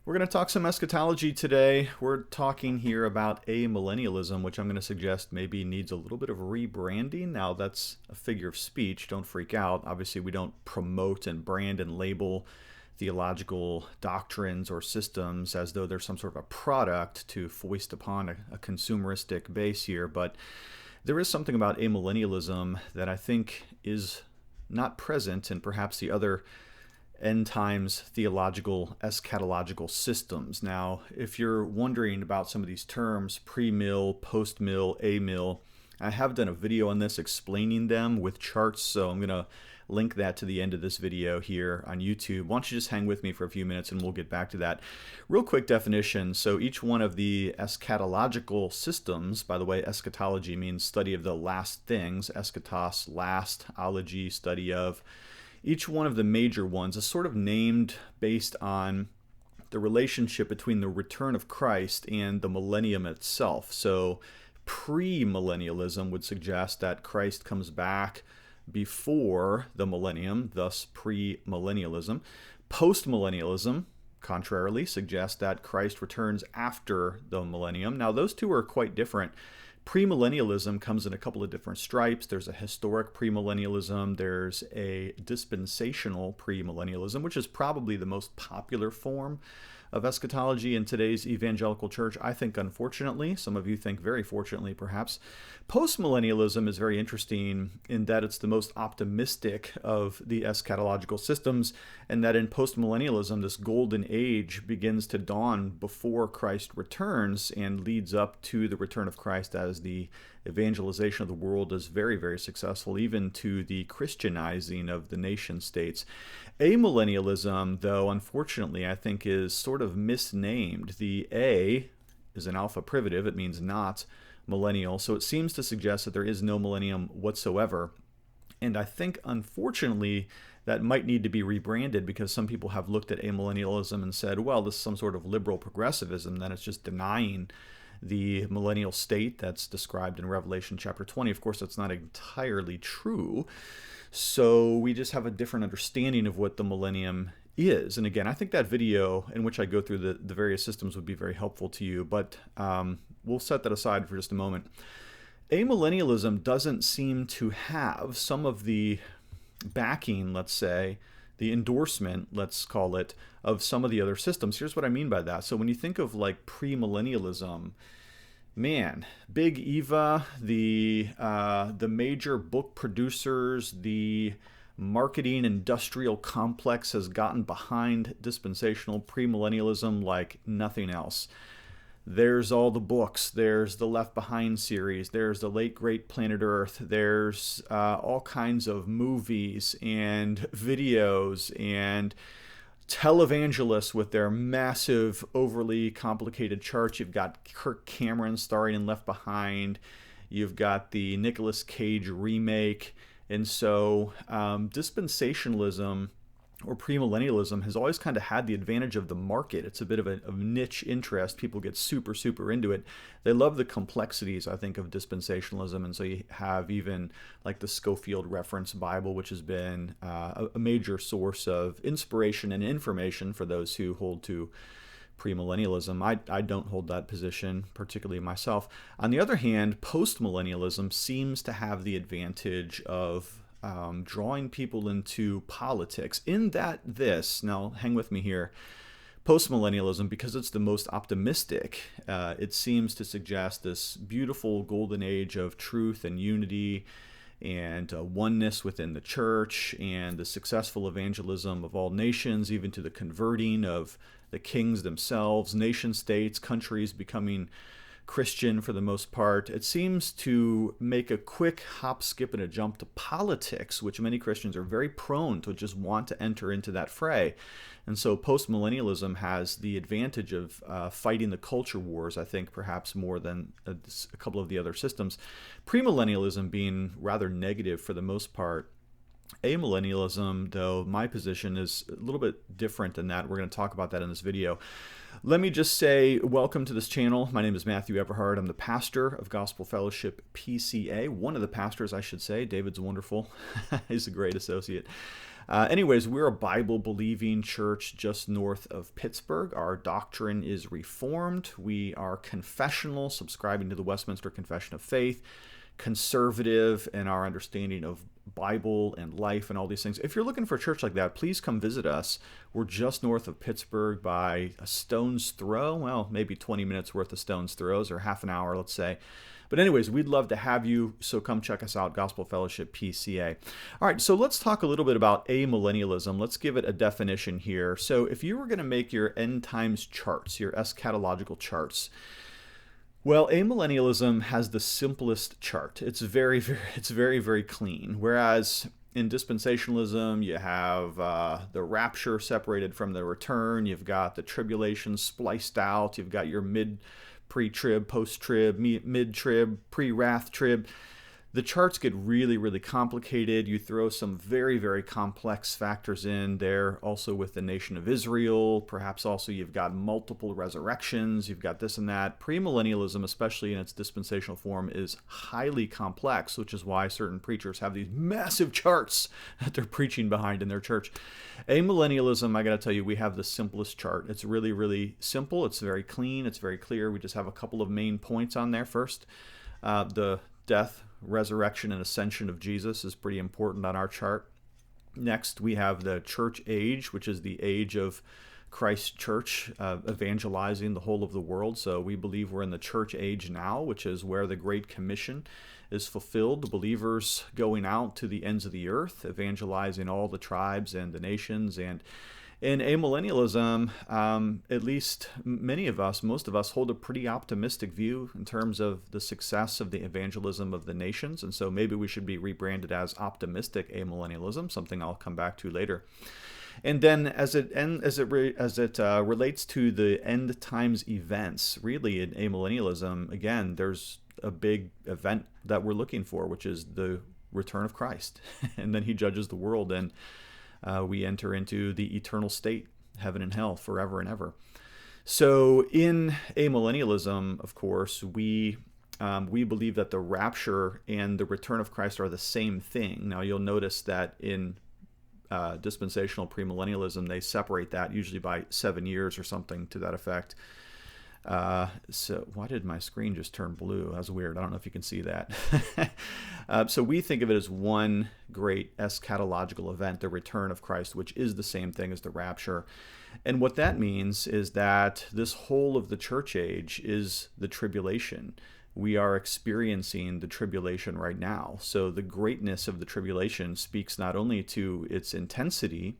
We're going to talk some eschatology today. We're talking here about amillennialism, which I'm going to suggest maybe needs a little bit of rebranding. Now, that's a figure of speech. Don't freak out. Obviously, we don't promote and brand and label theological doctrines or systems as though they're some sort of a product to foist upon a consumeristic base here. But there is something about amillennialism that I think is not present in perhaps the other end times theological eschatological systems. Now, if you're wondering about some of these terms, pre-mill, post-mill, a-mill, I have done a video on this explaining them with charts, so I'm going to link that to the end of this video here on YouTube. Why don't you just hang with me for a few minutes and we'll get back to that. Real quick definition. So each one of the eschatological systems, by the way, eschatology means study of the last things, eschatos, last, ology, study of. Each one of the major ones is sort of named based on the relationship between the return of Christ and the millennium itself. So pre-millennialism would suggest that Christ comes back before the millennium, thus pre-millennialism. Post-millennialism, contrarily, suggests that Christ returns after the millennium. Now, those two are quite different. Premillennialism comes in a couple of different stripes. There's a historic premillennialism. There's a dispensational premillennialism, which is probably the most popular form of eschatology in today's evangelical church. I think, unfortunately, some of you think very fortunately, perhaps. Postmillennialism is very interesting in that it's the most optimistic of the eschatological systems, and that in postmillennialism, this golden age begins to dawn before Christ returns and leads up to the return of Christ as the evangelization of the world is very, very successful, even to the Christianizing of the nation states. Amillennialism, though, unfortunately, I think is sort of misnamed. The A is an alpha privative. It means not millennial. So it seems to suggest that there is no millennium whatsoever. And I think, unfortunately, that might need to be rebranded because some people have looked at amillennialism and said, well, this is some sort of liberal progressivism, then it's just denying the millennial state that's described in Revelation chapter 20. Of course, that's not entirely true. So we just have a different understanding of what the millennium is. And again, I think that video in which I go through the various systems would be very helpful to you, but we'll set that aside for just a moment. Amillennialism doesn't seem to have some of the backing, let's say, the endorsement, let's call it, of some of the other systems. Here's what I mean by that. So when you think of like premillennialism, man, Big Eva, the major book producers, the marketing industrial complex has gotten behind dispensational premillennialism like nothing else. There's all the books, there's the Left Behind series, there's the Late Great Planet Earth, there's all kinds of movies and videos and televangelists with their massive, overly complicated charts. You've got Kirk Cameron starring in Left Behind, you've got the Nicolas Cage remake, and so dispensationalism or premillennialism has always kind of had the advantage of the market. It's a bit of a niche interest. People get super, super into it. They love the complexities, I think, of dispensationalism. And so you have even like the Scofield Reference Bible, which has been a major source of inspiration and information for those who hold to premillennialism. I don't hold that position, particularly myself. On the other hand, postmillennialism seems to have the advantage of drawing people into politics, in that now hang with me here, postmillennialism, because it's the most optimistic, it seems to suggest this beautiful golden age of truth and unity and oneness within the church and the successful evangelism of all nations, even to the converting of the kings themselves, nation states, countries becoming Christian for the most part. It seems to make a quick hop, skip, and a jump to politics, which many Christians are very prone to just want to enter into that fray. And so postmillennialism has the advantage of fighting the culture wars, I think, perhaps more than a couple of the other systems. Premillennialism being rather negative for the most part. Amillennialism, though, my position is a little bit different than that. We're going to talk about that in this video. Let me just say welcome to this channel. My name is Matthew Everhard. I'm the pastor of Gospel Fellowship PCA, one of the pastors, I should say. David's wonderful. He's a great associate. Anyways, we're a Bible-believing church just north of Pittsburgh. Our doctrine is Reformed. We are confessional, subscribing to the Westminster Confession of Faith, conservative in our understanding of Bible and life and all these things. If you're looking for a church like that, please come visit us. We're just north of Pittsburgh by a stone's throw. Well, maybe 20 minutes worth of stone's throws, or half an hour, let's say. But anyways, we'd love to have you, so come check us out, Gospel Fellowship PCA. All right, so let's talk a little bit about amillennialism. Let's give it a definition here. So if you were going to make your end times charts, your eschatological charts, well, amillennialism has the simplest chart. It's very clean. Whereas in dispensationalism, you have the rapture separated from the return. You've got the tribulation spliced out. You've got your pre-trib, post-trib, mid-trib, pre-wrath trib. The charts get really complicated. You throw some very complex factors in there, also with the nation of Israel. Perhaps also you've got multiple resurrections. You've got this and that. Premillennialism, especially in its dispensational form, is highly complex, which is why certain preachers have these massive charts that they're preaching behind in their church. Amillennialism, I got to tell you, we have the simplest chart. It's really simple. It's very clean. It's very clear. We just have a couple of main points on there. First, the death, resurrection, and ascension of Jesus is pretty important on our chart. Next, we have the church age, which is the age of Christ's church, evangelizing the whole of the world. So we believe we're in the church age now, which is where the Great Commission is fulfilled. The believers going out to the ends of the earth, evangelizing all the tribes and the nations. And in amillennialism, at least many of us, most of us, hold a pretty optimistic view in terms of the success of the evangelism of the nations. And so maybe we should be rebranded as optimistic amillennialism, something I'll come back to later. And then as it relates to the end times events, really in amillennialism, again, there's a big event that we're looking for, which is the return of Christ. And then he judges the world, and we enter into the eternal state, heaven and hell, forever and ever. So in amillennialism, of course, we believe that the rapture and the return of Christ are the same thing. Now, you'll notice that in dispensational premillennialism, they separate that usually by 7 years or something to that effect. So why did my screen just turn blue? That's weird. I don't know if you can see that. So we think of it as one great eschatological event, the return of Christ, which is the same thing as the rapture. And what that means is that this whole of the church age is the tribulation. We are experiencing the tribulation right now. So the greatness of the tribulation speaks not only to its intensity,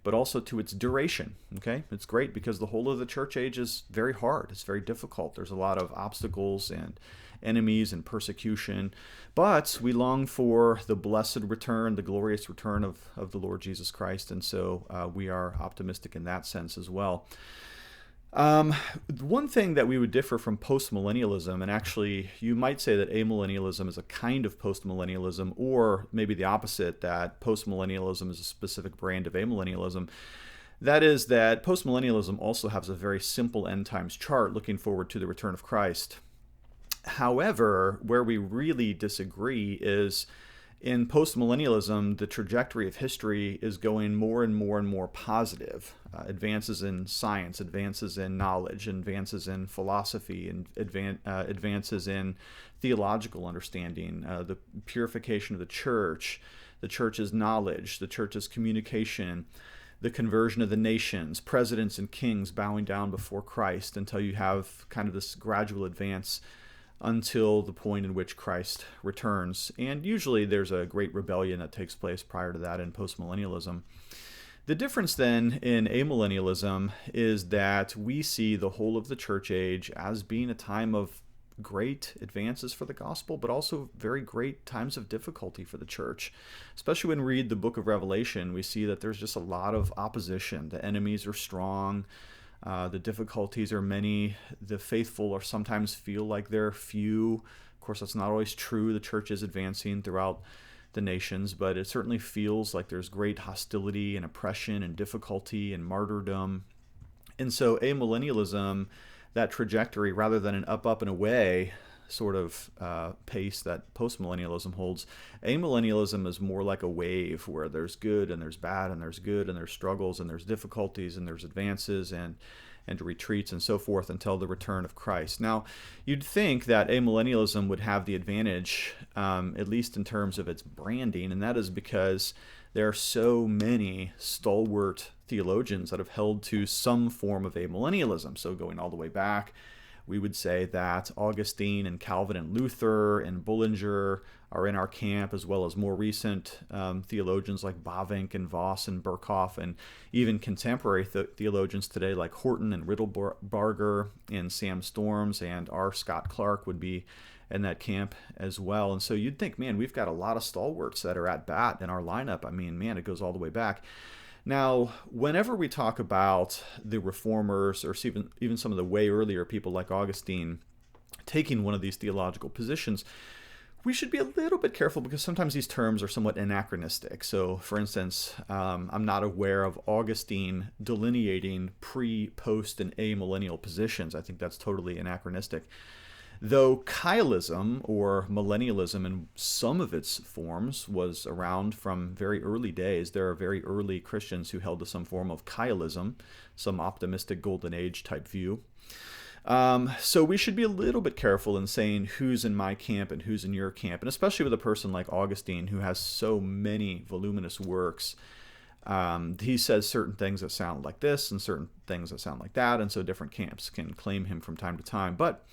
but also to its duration. Okay, it's great because the whole of the church age is very hard. It's very difficult. There's a lot of obstacles and enemies and persecution, but we long for the blessed return, the glorious return of the Lord Jesus Christ, and so we are optimistic in that sense as well. One thing that we would differ from postmillennialism, and actually you might say that amillennialism is a kind of postmillennialism, or maybe the opposite, that postmillennialism is a specific brand of amillennialism. That is that postmillennialism also has a very simple end times chart looking forward to the return of Christ. However, where we really disagree is in postmillennialism, the trajectory of history is going more and more positive. Advances in science, advances in knowledge, advances in philosophy, and advances in theological understanding, the purification of the church's knowledge, the church's communication, the conversion of the nations, presidents and kings bowing down before Christ, until you have kind of this gradual advance until the point in which Christ returns. And usually there's a great rebellion that takes place prior to that in postmillennialism. The difference then in amillennialism is that we see the whole of the church age as being a time of great advances for the gospel, but also very great times of difficulty for the church. Especially when we read the book of Revelation, we see that there's just a lot of opposition. The enemies are strong. The difficulties are many. The faithful are sometimes feel like they're few. Of course, that's not always true. The church is advancing throughout the nations, but it certainly feels like there's great hostility and oppression and difficulty and martyrdom. And so amillennialism, that trajectory, rather than an up, and away, sort of pace that postmillennialism holds. Amillennialism is more like a wave where there's good and there's bad and there's good and there's struggles and there's difficulties and there's advances and retreats and so forth until the return of Christ. Now, you'd think that amillennialism would have the advantage, at least in terms of its branding, and that is because there are so many stalwart theologians that have held to some form of amillennialism. So going all the way back, we would say that Augustine and Calvin and Luther and Bullinger are in our camp, as well as more recent theologians like Bavinck and Voss and Berkhoff, and even contemporary theologians today like Horton and Riddlebarger and Sam Storms and R. Scott Clark would be in that camp as well. And so you'd think, man, we've got a lot of stalwarts that are at bat in our lineup. I mean, man, it goes all the way back. Now, whenever we talk about the reformers or even some of the way earlier people like Augustine taking one of these theological positions, we should be a little bit careful because sometimes these terms are somewhat anachronistic. So, for instance, I'm not aware of Augustine delineating pre, post, and amillennial positions. I think that's totally anachronistic. Though Kylism, or millennialism in some of its forms, was around from very early days, there are very early Christians who held to some form of Kylism, some optimistic golden age type view. So we should be a little bit careful in saying who's in my camp and who's in your camp, and especially with a person like Augustine who has so many voluminous works. He says certain things that sound like this and certain things that sound like that, and so different camps can claim him from time to time. But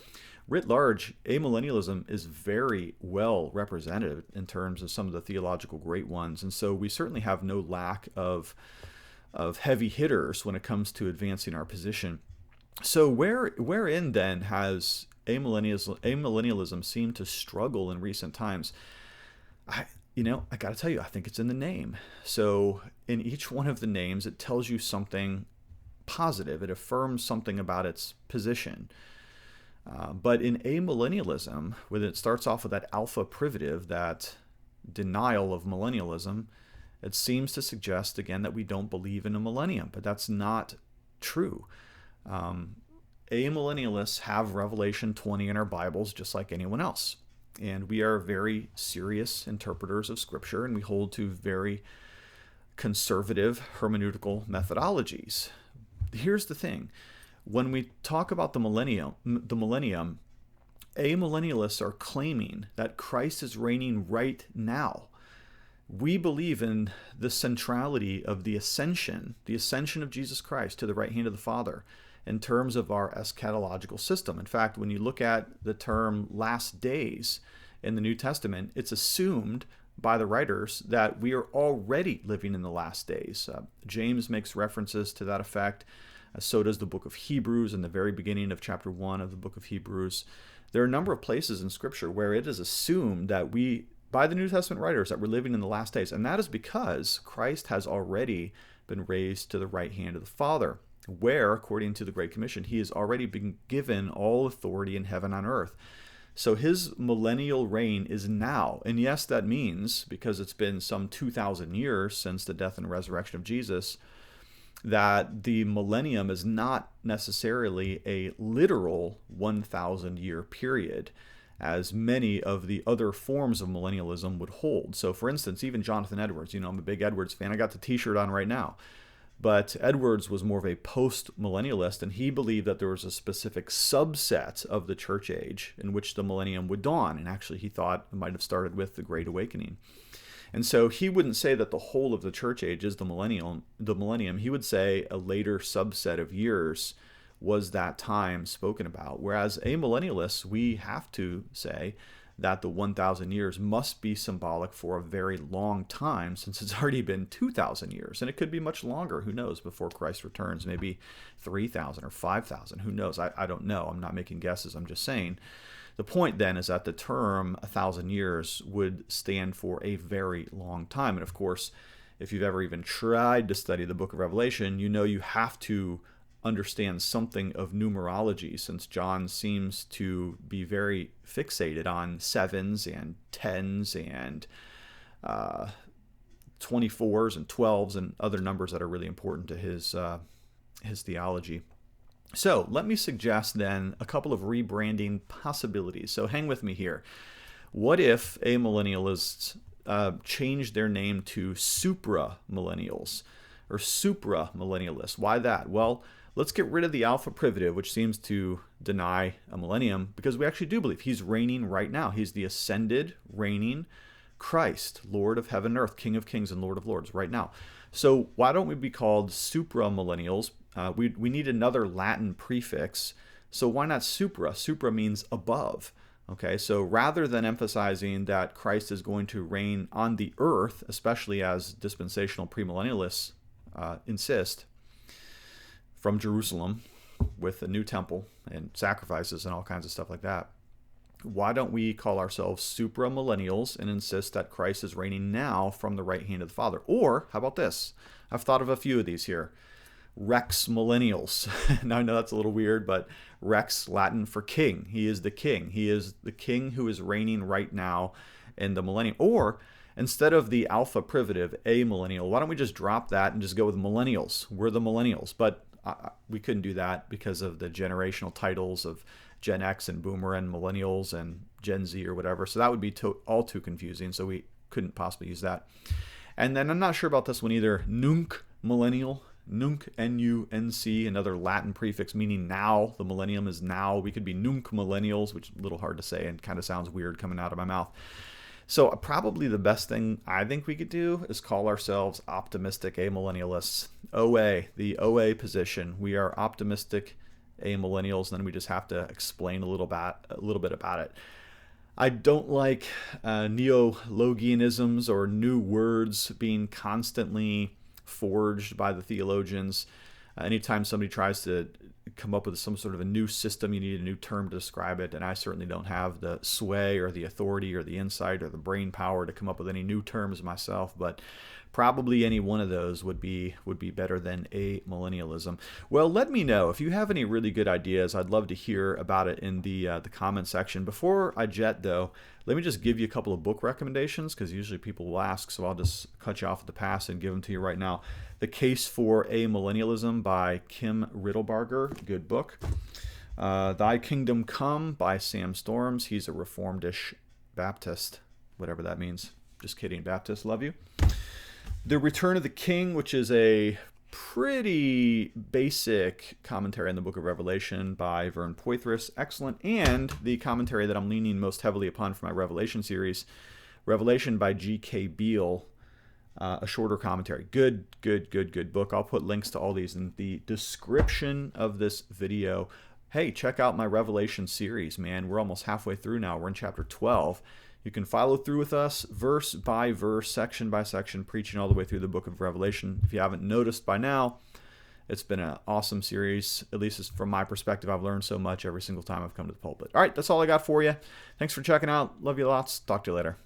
writ large, amillennialism is very well represented in terms of some of the theological great ones, and so we certainly have no lack of heavy hitters when it comes to advancing our position. So wherein then has amillennialism seemed to struggle in recent times? I got to tell you, I think it's in the name. So in each one of the names, it tells you something positive. It affirms something about its position. But in amillennialism, when it starts off with that alpha privative, that denial of millennialism, it seems to suggest, again, that we don't believe in a millennium. But that's not true. Amillennialists have Revelation 20 in our Bibles just like anyone else. And we are very serious interpreters of Scripture, and we hold to very conservative hermeneutical methodologies. Here's the thing. When we talk about the millennium, amillennialists are claiming that Christ is reigning right now. We believe in the centrality of the ascension of Jesus Christ to the right hand of the Father in terms of our eschatological system. In fact, when you look at the term last days in the New Testament, it's assumed by the writers that we are already living in the last days. James makes references to that effect. So does the book of Hebrews in the very beginning of chapter 1 of the book of Hebrews. There are a number of places in Scripture where it is assumed that by the New Testament writers, that we're living in the last days. And that is because Christ has already been raised to the right hand of the Father, where, according to the Great Commission, he has already been given all authority in heaven and on earth. So his millennial reign is now. And yes, that means, because it's been some 2,000 years since the death and resurrection of Jesus, that the millennium is not necessarily a literal 1,000-year period, as many of the other forms of millennialism would hold. So, for instance, even Jonathan Edwards, I'm a big Edwards fan. I got the t-shirt on right now. But Edwards was more of a post-millennialist, and he believed that there was a specific subset of the church age in which the millennium would dawn. And actually, he thought it might have started with the Great Awakening. And so he wouldn't say that the whole of the church age is the millennium. He would say a later subset of years was that time spoken about. Whereas amillennialists, we have to say that the 1,000 years must be symbolic for a very long time, since it's already been 2,000 years. And it could be much longer, who knows, before Christ returns, maybe 3,000 or 5,000, who knows? I don't know. I'm not making guesses. I'm just saying. The point then is that the term 1,000 years would stand for a very long time. And of course, if you've ever even tried to study the book of Revelation, you have to understand something of numerology, since John seems to be very fixated on sevens and tens and 24s and 12s and other numbers that are really important to his theology. So let me suggest then a couple of rebranding possibilities. So hang with me here. What if amillennialists change their name to supra-millennials or supra-millennialists? Why that? Well, let's get rid of the alpha privative, which seems to deny a millennium, because we actually do believe he's reigning right now. He's the ascended, reigning Christ, Lord of heaven and earth, King of kings and Lord of lords right now. So why don't we be called supra-millennials? We need another Latin prefix. So why not supra? Supra means above. Okay, so rather than emphasizing that Christ is going to reign on the earth, especially as dispensational premillennialists insist, from Jerusalem with a new temple and sacrifices and all kinds of stuff like that, why don't we call ourselves supra-millennials and insist that Christ is reigning now from the right hand of the Father? Or, how about this? I've thought of a few of these here. Rex millennials. Now I know that's a little weird, but Rex, Latin for king. He is the king. He is the king who is reigning right now in the millennium. Or instead of the alpha privative, a-millennial, why don't we just drop that and just go with millennials? We're the millennials. But we couldn't do that because of the generational titles of Gen X and Boomer and millennials and Gen Z or whatever. So that would be all too confusing. So we couldn't possibly use that. And then I'm not sure about this one either. Nunc millennial. Nunc, N-U-N-C, another Latin prefix meaning now. The millennium is now. We could be nunc millennials, which is a little hard to say and kind of sounds weird coming out of my mouth. So probably the best thing I think we could do is call ourselves optimistic amillennialists. OA, the OA position. We are optimistic amillennials, and then we just have to explain a little bit about it. I don't like neologianisms or new words being constantly forged by the theologians. Anytime somebody tries to come up with some sort of a new system, you need a new term to describe it, and I certainly don't have the sway or the authority or the insight or the brain power to come up with any new terms myself, but probably any one of those would be better than a-millennialism. Well, let me know if you have any really good ideas. I'd love to hear about it in the comment section. Before I jet though, let me just give you a couple of book recommendations, because usually people will ask, so I'll just cut you off at the pass and give them to you right now. The Case for A-Millennialism by Kim Riddlebarger, good book. Thy Kingdom Come by Sam Storms. He's a Reformed-ish Baptist, whatever that means. Just kidding, Baptist, love you. The Return of the King, which is a pretty basic commentary on the book of Revelation by Vern Poythress, excellent. And the commentary that I'm leaning most heavily upon for my Revelation series, Revelation by G.K. Beale, a shorter commentary. Good book. I'll put links to all these in the description of this video. Hey, check out my Revelation series, man. We're almost halfway through now. We're in chapter 12. You can follow through with us verse by verse, section by section, preaching all the way through the book of Revelation. If you haven't noticed by now, it's been an awesome series. At least from my perspective, I've learned so much every single time I've come to the pulpit. All right, that's all I got for you. Thanks for checking out. Love you lots. Talk to you later.